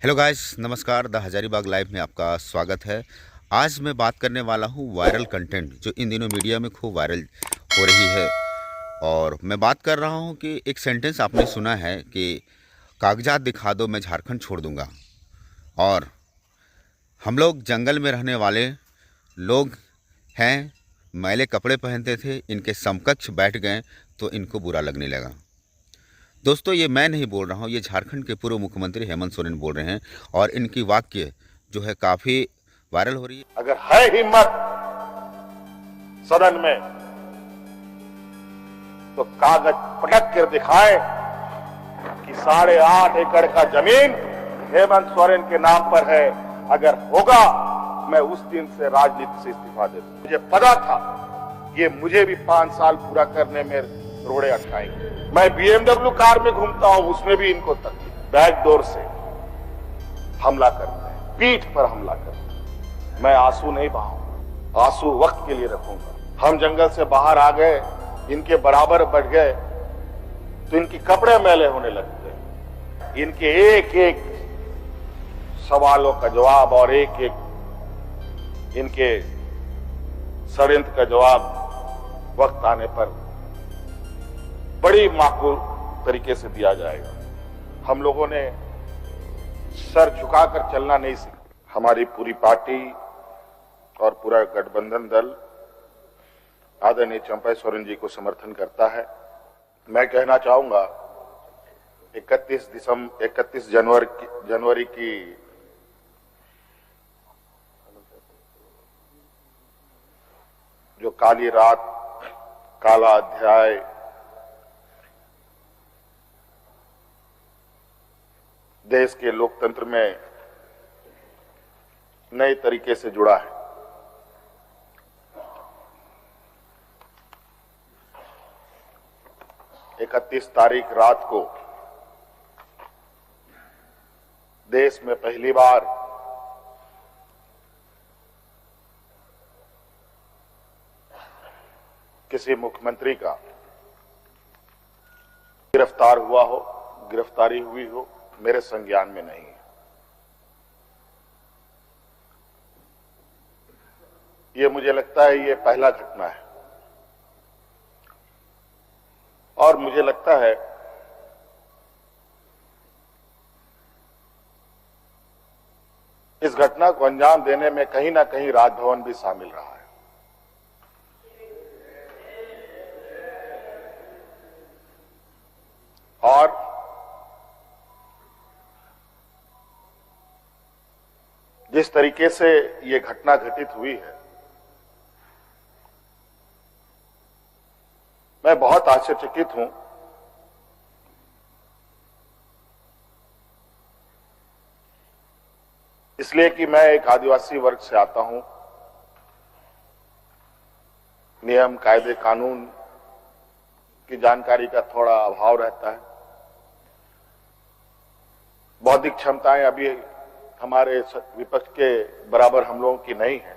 Hello guys, नमस्कार। The Hazaribagh live में आपका स्वागत है। आज मैं बात करने वाला हूँ वायरल कंटेंट जो इन दिनों मीडिया में खूब वायरल हो रही है। और मैं बात कर रहा हूँ कि एक सेंटेंस आपने सुना है कि कागजात दिखा दो मैं झारखंड छोड़ दूंगा। और हम लोग जंगल में रहने वाले लोग हैं, मैले कपड़े पहनते थे, इनके समकक्ष बैठ गए तो इनको बुरा लगने लगा। दोस्तों, ये मैं नहीं बोल रहा हूँ, ये झारखंड के पूर्व मुख्यमंत्री हेमंत सोरेन बोल रहे हैं और इनकी वाक्य जो है काफ़ी वायरल हो रही है। अगर है हिम्मत सदन में तो कागज पटक कर दिखाए कि 8.5 एकड़ का जमीन हेमंत सोरेन के नाम पर है। अगर होगा मैं उस दिन से राजनीति से इस्तीफा दे दूं। मुझे पता था ये मुझे भी 5 साल पूरा करने में रोड़े अटकाएंगे। मैं BMW कार में घूमता हूं, उसमें भी इनको तकलीफ। बैकडोर से हमला करते हैं, पीठ पर हमला करते हैं। मैं आंसू नहीं बहाऊंगा, आंसू वक्त के लिए रखूंगा। हम जंगल से बाहर आ गए, इनके बराबर बढ़ गए तो इनके कपड़े मैले होने लगते हैं। इनके एक एक सवालों का जवाब और एक एक इनके षड्यंत्र का जवाब वक्त आने पर बड़ी माकूल तरीके से दिया जाएगा। हम लोगों ने सर झुकाकर चलना नहीं सीखा। हमारी पूरी पार्टी और पूरा गठबंधन दल आदरणीय चंपा सोरेन जी को समर्थन करता है। मैं कहना चाहूंगा 31 जनवरी की जो काली रात, काला अध्याय देश के लोकतंत्र में नए तरीके से जुड़ा है। इकतीस तारीख रात को देश में पहली बार किसी मुख्यमंत्री का गिरफ्तार हुआ हो, गिरफ्तारी हुई हो, मेरे संज्ञान में नहीं है। ये मुझे लगता है ये पहला घटना है और मुझे लगता है इस घटना को अंजाम देने में कहीं ना कहीं राजभवन भी शामिल रहा है। और जिस तरीके से ये घटना घटित हुई है, मैं बहुत आश्चर्यचकित हूं। इसलिए कि मैं एक आदिवासी वर्ग से आता हूं। नियम, कायदे, कानून की जानकारी का थोड़ा अभाव रहता है। बौद्धिक क्षमताएं अभी हमारे विपक्ष के बराबर हम लोगों की नहीं है,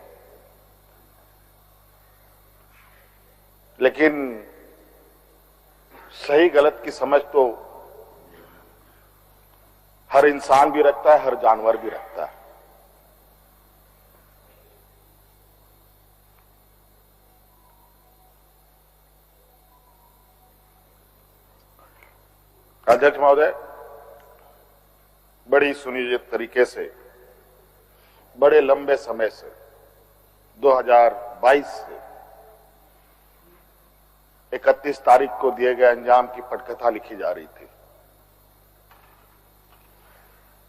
लेकिन सही गलत की समझ तो हर इंसान भी रखता है, हर जानवर भी रखता है। अध्यक्ष महोदय, बड़ी सुनियोजित तरीके से, बड़े लंबे समय से 2022 से 31 तारीख को दिए गए अंजाम की पटकथा लिखी जा रही थी।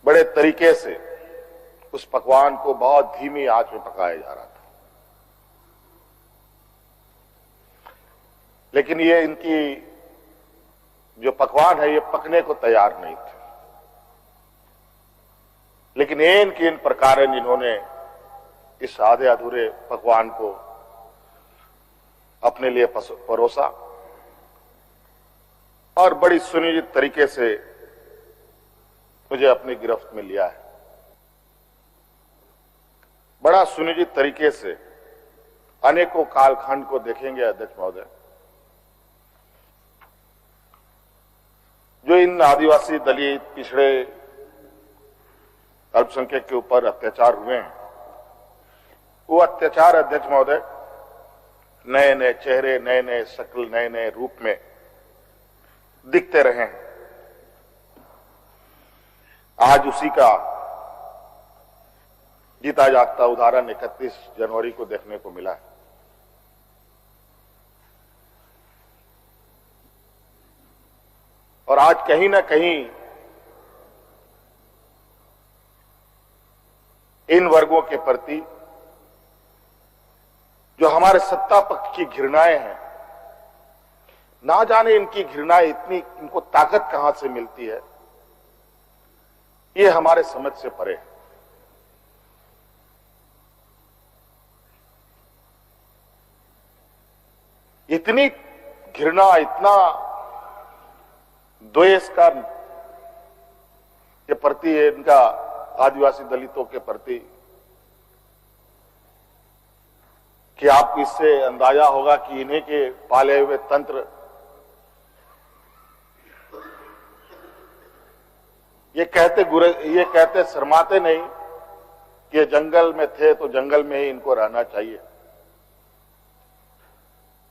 बड़े तरीके से उस पकवान को बहुत धीमी आंच में पकाया जा रहा था, लेकिन ये इनकी जो पकवान है ये पकने को तैयार नहीं थे। लेकिन इन प्रकार इन्होंने इस आधे अधूरे पकवान को अपने लिए परोसा और बड़ी सुनियोजित तरीके से मुझे अपनी गिरफ्त में लिया है। बड़ा सुनियोजित तरीके से अनेकों कालखंड को देखेंगे अध्यक्ष महोदय, जो इन आदिवासी, दलित, पिछड़े अल्पसंख्यक के ऊपर अत्याचार हुए हैं, वो अत्याचार अध्यक्ष महोदय नए नए चेहरे, नए नए शक्ल, नए नए रूप में दिखते रहे हैं। आज उसी का जीता जागता उदाहरण 31 जनवरी को देखने को मिला है। और आज कहीं ना कहीं इन वर्गों के प्रति जो हमारे सत्ता पक्ष की घृणाएं हैं, ना जाने इनकी घृणाएं इनको ताकत कहां से मिलती है, ये हमारे समझ से परे है। इतनी घृणा, इतना द्वेष के प्रति इनका आदिवासी दलितों के प्रति कि आपको इससे अंदाजा होगा कि इन्हीं के पाले हुए तंत्र ये कहते शर्माते नहीं कि ये जंगल में थे तो जंगल में ही इनको रहना चाहिए।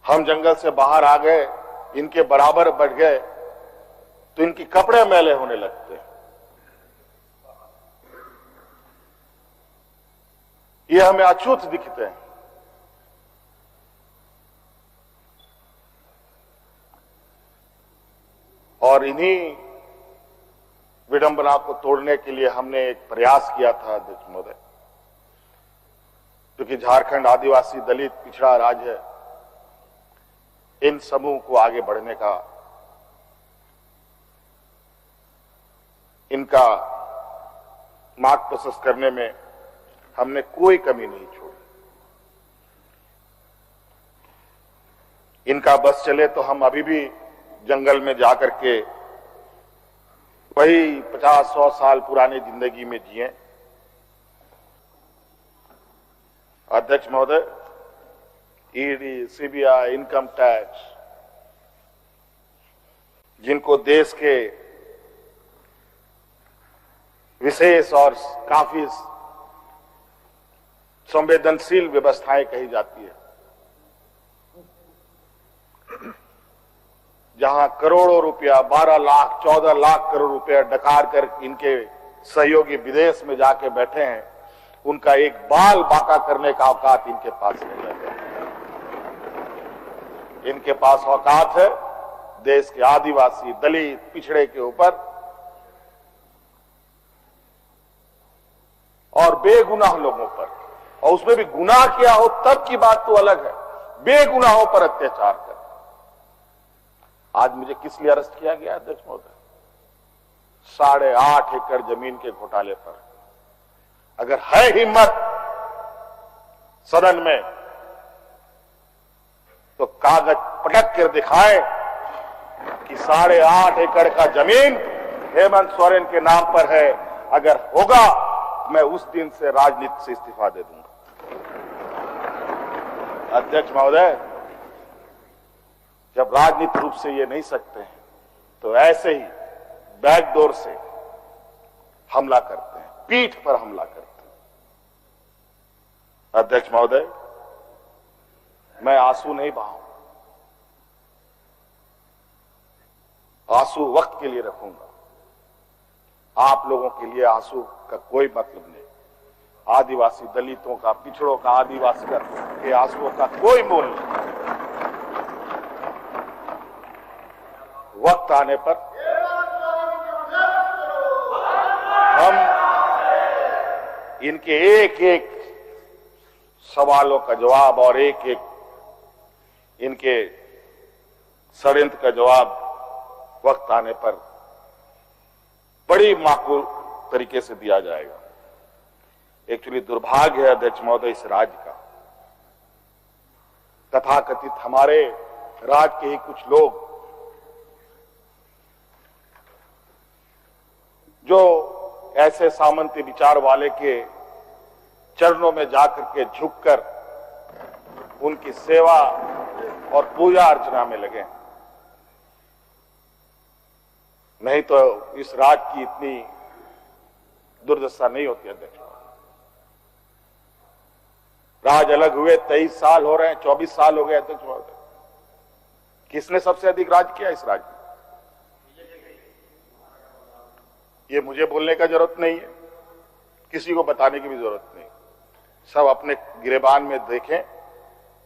हम जंगल से बाहर आ गए, इनके बराबर बढ़ गए तो इनकी कपड़े मैले होने लगते हैं। ये हमें अछूत दिखते हैं। और इन्हीं विडंबना को तोड़ने के लिए हमने एक प्रयास किया था अध्यक्ष महोदय, क्योंकि झारखंड आदिवासी दलित पिछड़ा राज्य है, इन समूह को आगे बढ़ने का, इनका मार्ग प्रशस्त करने में हमने कोई कमी नहीं छोड़ी। इनका बस चले तो हम अभी भी जंगल में जाकर के वही 50-100 साल पुरानी जिंदगी में जिए। अध्यक्ष महोदय, ईडी, सीबीआई, इनकम टैक्स, जिनको देश के विशेष और काफी संवेदनशील व्यवस्थाएं कही जाती है, जहां करोड़ों रुपया, 12 लाख 14 लाख करोड़ रुपया डकार कर इनके सहयोगी विदेश में जाके बैठे हैं, उनका एक बाल बाका करने का औकात इनके पास नहीं है। इनके पास औकात है देश के आदिवासी, दलित, पिछड़े के ऊपर और बेगुनाह लोगों पर, और उसमें भी गुनाह किया हो तब की बात तो अलग है, बेगुनाहों पर अत्याचार कर। आज मुझे किस लिए अरेस्ट किया गया अध्यक्ष महोदय? 8.5 एकड़ जमीन के घोटाले पर। अगर है हिम्मत सदन में तो कागज पटक कर दिखाए कि 8.5 एकड़ का जमीन हेमंत सोरेन के नाम पर है। अगर होगा मैं उस दिन से राजनीति से इस्तीफा दे दूंगा। अध्यक्ष महोदय, जब राजनीतिक रूप से ये नहीं सकते हैं तो ऐसे ही बैकडोर से हमला करते हैं, पीठ पर हमला करते हैं। अध्यक्ष महोदय, मैं आंसू नहीं बहाऊं, आंसू वक्त के लिए रखूंगा। आप लोगों के लिए आंसू का कोई मतलब नहीं। आदिवासी दलितों का, पिछड़ों का, आदिवासी के आंसुओं का कोई मोल नहीं। वक्त आने पर हम इनके एक एक सवालों का जवाब और एक एक इनके षड्यंत्र का जवाब वक्त आने पर बड़ी माकूल तरीके से दिया जाएगा। एक्चुअली दुर्भाग्य है अध्यक्ष महोदय इस राज्य का, तथाकथित हमारे राज्य के ही कुछ लोग जो ऐसे सामंती विचार वाले के चरणों में जाकर के झुककर उनकी सेवा और पूजा अर्चना में लगे। नहीं तो इस राज्य की इतनी दुर्दशा नहीं होती अध्यक्ष। राज अलग हुए 23 साल हो रहे हैं, 24 साल हो गए अध्यक्ष महोदय। किसने सबसे अधिक राज किया इस राज्य में? ये मुझे बोलने का जरूरत नहीं है, किसी को बताने की भी जरूरत नहीं। सब अपने गिरेबान में देखें,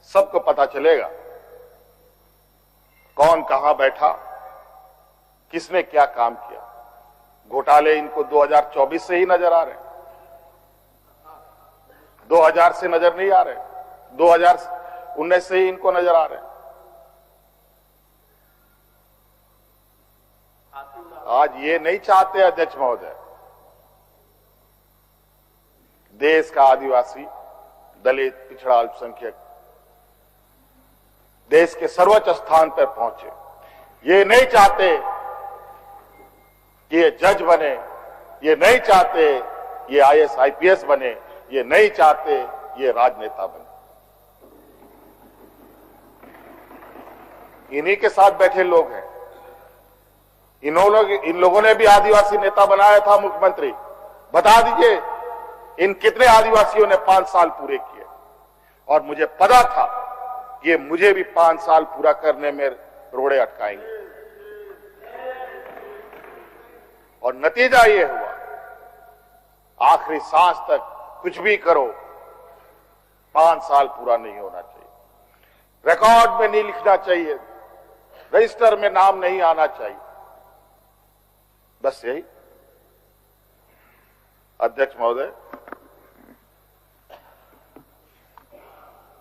सबको पता चलेगा कौन कहां बैठा, किसने क्या काम किया। घोटाले इनको 2024 से ही नजर आ रहे हैं, 2000 से नजर नहीं आ रहे, 2019 से ही इनको नजर आ रहे हैं। आज ये नहीं चाहते अध्यक्ष महोदय, देश का आदिवासी, दलित, पिछड़ा, अल्पसंख्यक देश के सर्वोच्च स्थान पर पहुंचे। ये नहीं चाहते कि ये जज बने, ये नहीं चाहते ये आईएएस आईपीएस बने, ये नहीं चाहते ये राजनेता बने। इन्हीं के साथ बैठे लोग हैं। इन लोगों ने भी आदिवासी नेता बनाया था मुख्यमंत्री। बता दीजिए इन कितने आदिवासियों ने 5 साल पूरे किए। और मुझे पता था ये मुझे भी 5 साल पूरा करने में रोड़े अटकाएंगे, और नतीजा ये हुआ आखिरी सांस तक कुछ भी करो 5 साल पूरा नहीं होना चाहिए, रिकॉर्ड में नहीं लिखना चाहिए, रजिस्टर में नाम नहीं आना चाहिए। बस यही अध्यक्ष महोदय,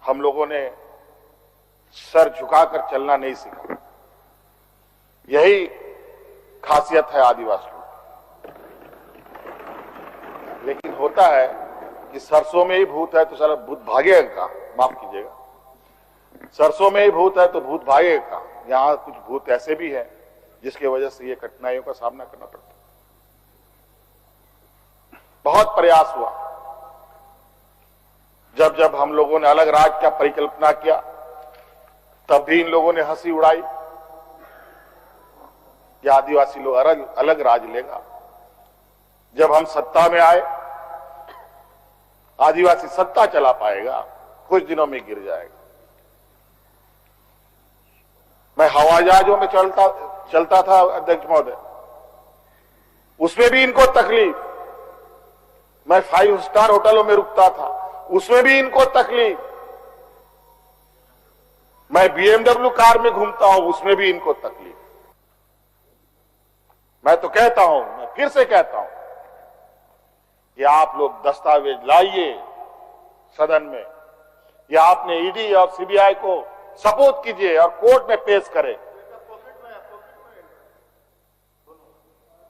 हम लोगों ने सर झुकाकर चलना नहीं सीखा। यही खासियत है आदिवासियों। लेकिन होता है कि सरसों में ही भूत है तो सारा भूत भागेगा का, माफ कीजिएगा, सरसों में ही भूत है तो भूत भागेगा का। यहां कुछ भूत ऐसे भी हैं जिसकी वजह से ये कठिनाइयों का सामना करना पड़ता है। बहुत प्रयास हुआ, जब जब हम लोगों ने अलग राज्य का परिकल्पना किया तब भी इन लोगों ने हंसी उड़ाई कि आदिवासी लोग अलग राज लेगा। जब हम सत्ता में आए, आदिवासी सत्ता चला पाएगा, कुछ दिनों में गिर जाएगा। मैं हवाई जहाजों में चलता था अध्यक्ष महोदय, उसमें भी इनको तकलीफ। मैं 5 स्टार होटलों में रुकता था, उसमें भी इनको तकलीफ। मैं BMW कार में घूमता हूं, उसमें भी इनको तकलीफ। मैं तो कहता हूं, मैं फिर से कहता हूं कि आप लोग दस्तावेज लाइए सदन में, या आपने ईडी और सीबीआई को सपोर्ट कीजिए और कोर्ट में पेश करें।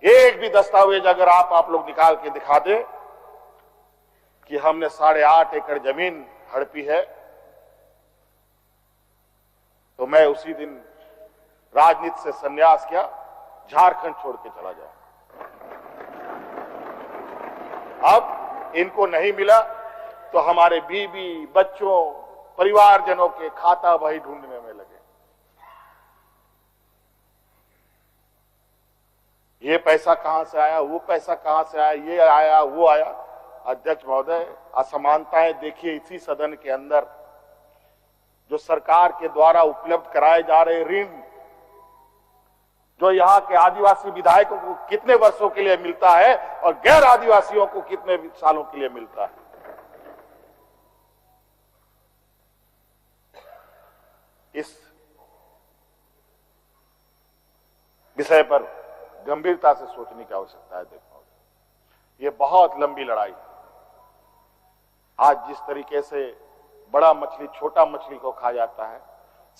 एक भी दस्तावेज अगर आप लोग निकाल के दिखा दें कि हमने 8.5 एकड़ जमीन हड़पी है, तो मैं उसी दिन राजनीति से संन्यास किया, झारखंड छोड़ के चला जाऊं। अब इनको नहीं मिला तो हमारे बीवी, बच्चों, परिवारजनों के खाता बही ढूंढने में लगे। ये पैसा कहां से आया, वो पैसा कहां से आया, ये आया, वो आया। अध्यक्ष महोदय, असमानताएं देखिए इसी सदन के अंदर। जो सरकार के द्वारा उपलब्ध कराए जा रहे ऋण, जो यहाँ के आदिवासी विधायकों को कितने वर्षों के लिए मिलता है और गैर आदिवासियों को कितने सालों के लिए मिलता है। इस विषय पर गंभीरता से सोचने की आवश्यकता है। देखो, ये बहुत लंबी लड़ाई है। आज जिस तरीके से बड़ा मछली छोटा मछली को खा जाता है,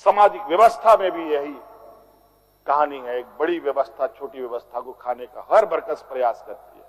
सामाजिक व्यवस्था में भी यही कहानी है। एक बड़ी व्यवस्था छोटी व्यवस्था को खाने का हर बरकस प्रयास करती है।